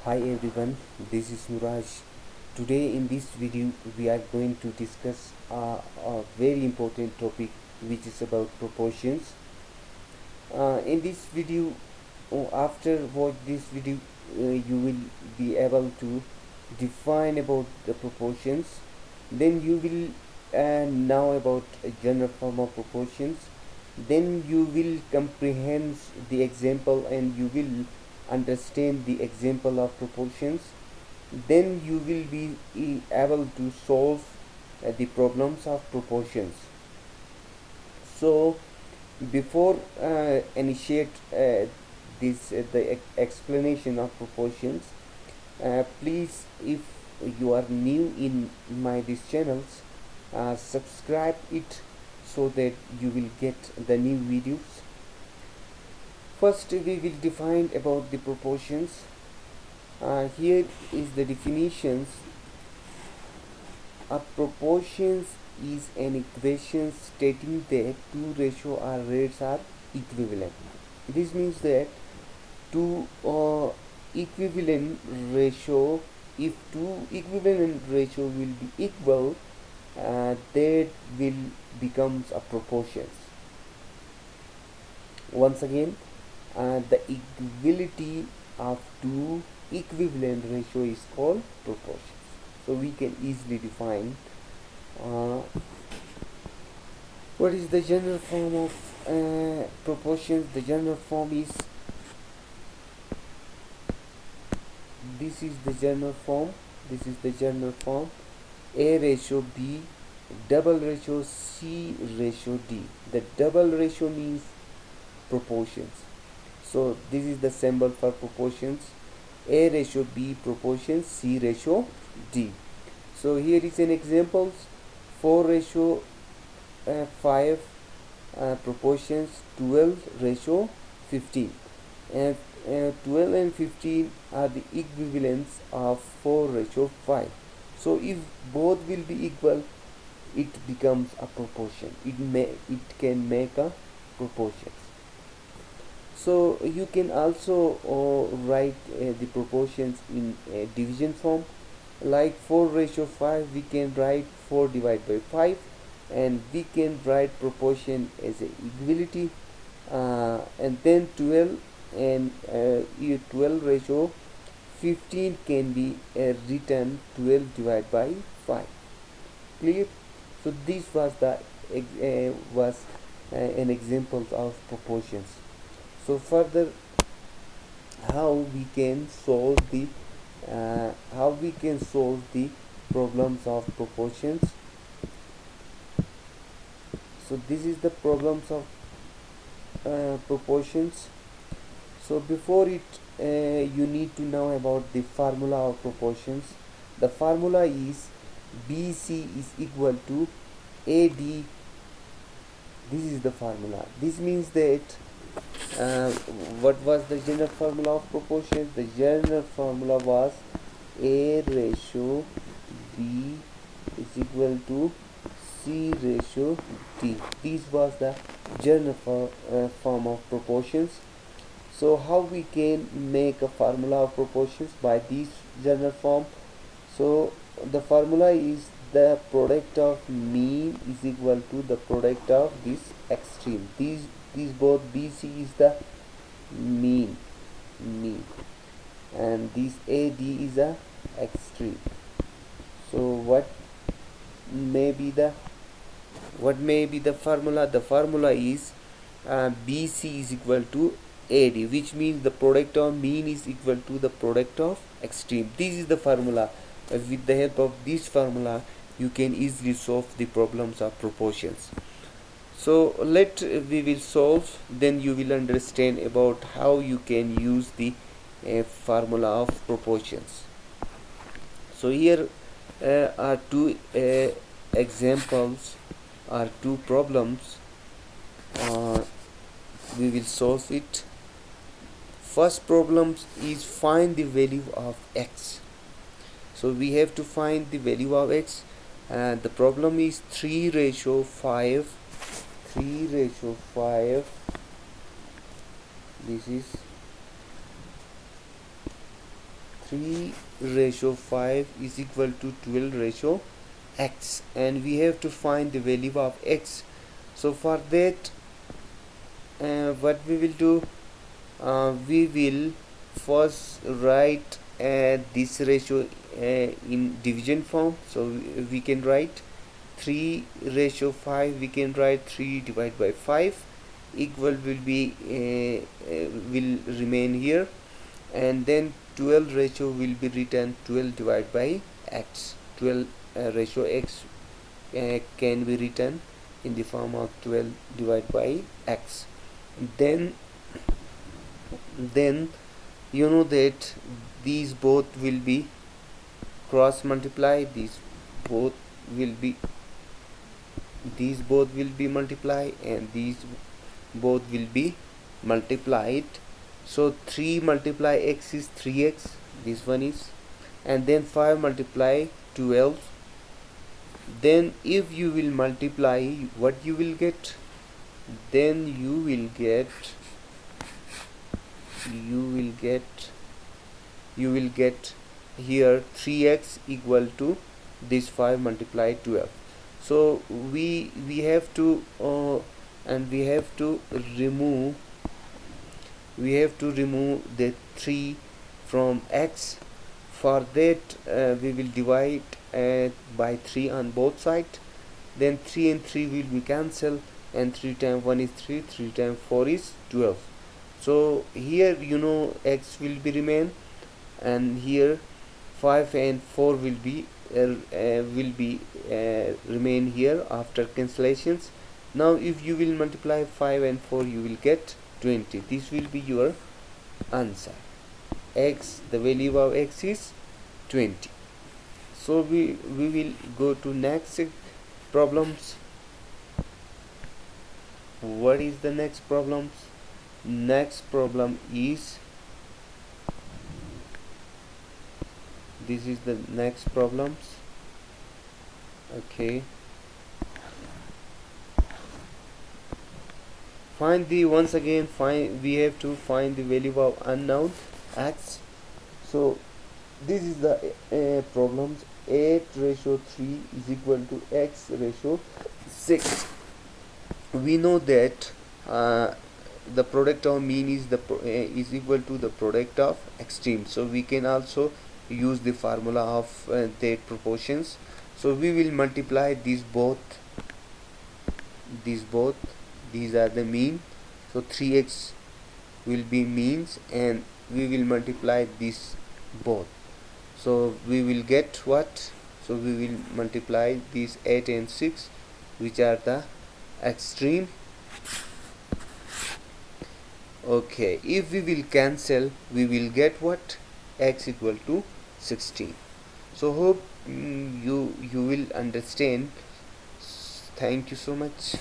Hi everyone, this is Nuraj. Today in this video we are going to discuss a very important topic which is about proportions. In this video, after watch this video, you will be able to define about the proportions. Then you will know about a general form of proportions. Then you will comprehend the example and you will understand the example of proportions. Then you will be able to solve the problems of proportions. So before initiate this the explanation of proportions, please, if you are new in my these channels, subscribe it so that you will get the new videos. First we will define about the proportions. Here is the definitions. A proportions is an equation stating that two ratio or rates are equivalent. This means that two equivalent ratio, if two equivalent ratio will be equal, that will becomes a proportions. Once again, the equality of two equivalent ratio is called proportions. So we can easily define what is the general form of proportions. The general form is, this is the general form, A ratio B double ratio C ratio D. The double ratio means proportions. So this is the symbol for proportions: A ratio B proportions, C ratio D. So here is an examples: 4 ratio 5 proportions 12 ratio 15, and 12 and 15 are the equivalents of 4 ratio 5. So if both will be equal, it becomes a proportion. It can make a proportions. So you can also write the proportions in division form. Like 4 ratio 5, we can write 4 divided by 5, and we can write proportion as a equality, and then 12 and 12 ratio 15 can be written 12 divided by 5. Clear? So this was the an example of proportions. So further, how we can solve the problems of proportions. So this is the problems of proportions. So before it, you need to know about the formula of proportions. The formula is BC is equal to AD. This is the formula. This means that what was the general formula of proportions? The general formula was A ratio B is equal to C ratio D. This was the general form of proportions. So how we can make a formula of proportions? By this general form. So the formula is the product of mean is equal to the product of this extreme. These both BC is the mean, and this AD is a extreme. So what may be the formula? The formula is BC is equal to AD, which means the product of mean is equal to the product of extreme. This is the formula. With the help of this formula, you can easily solve the problems of proportions. So we will solve, then you will understand about how you can use the formula of proportions. So here are two examples, are two problems. We will solve it. First problem is find the value of x. So we have to find the value of x, and the problem is 3 ratio 5. This is 3 ratio 5 is equal to 12 ratio x, and we have to find the value of x. So for that, what we will do, we will first write this ratio in division form. So we can write 3 ratio 5, we can write 3 divided by 5 equal will be will remain here, and then 12 ratio will be written 12 divided by x. 12 ratio x can be written in the form of 12 divided by x. Then you know that these both will be cross multiply, these both will be multiplied, and these both will be multiplied. So 3 multiply x is 3x, this one is, and then 5 multiply 12. Then if you will multiply, what you will get? Then you will get here 3x equal to this 5 multiplied 12. So we have to and we have to remove the 3 from x. For that we will divide by 3 on both sides. Then 3 and 3 will be cancelled, and 3 times 1 is 3, 3 times 4 is 12. So here x will be remain, and here 5 and 4 will be remain here after cancellations. Now if you will multiply 5 and 4, you will get 20. This will be your answer. X, the value of x is 20. So we will go to next problems. What is the next problems? Next problem is, this is the next problems. Okay, we have to find the value of unknown x. So this is the problems. 8 ratio 3 is equal to x ratio 6. We know that the product of mean is equal to the product of extreme. So we can also use the formula of that proportions. So we will multiply these both. These are the mean. So 3x will be means, and we will multiply this both. So we will get what? So we will multiply these 8 and 6, which are the extreme. Okay, if we will cancel, we will get what? X equal to 16. So hope you will understand. Thank you so much.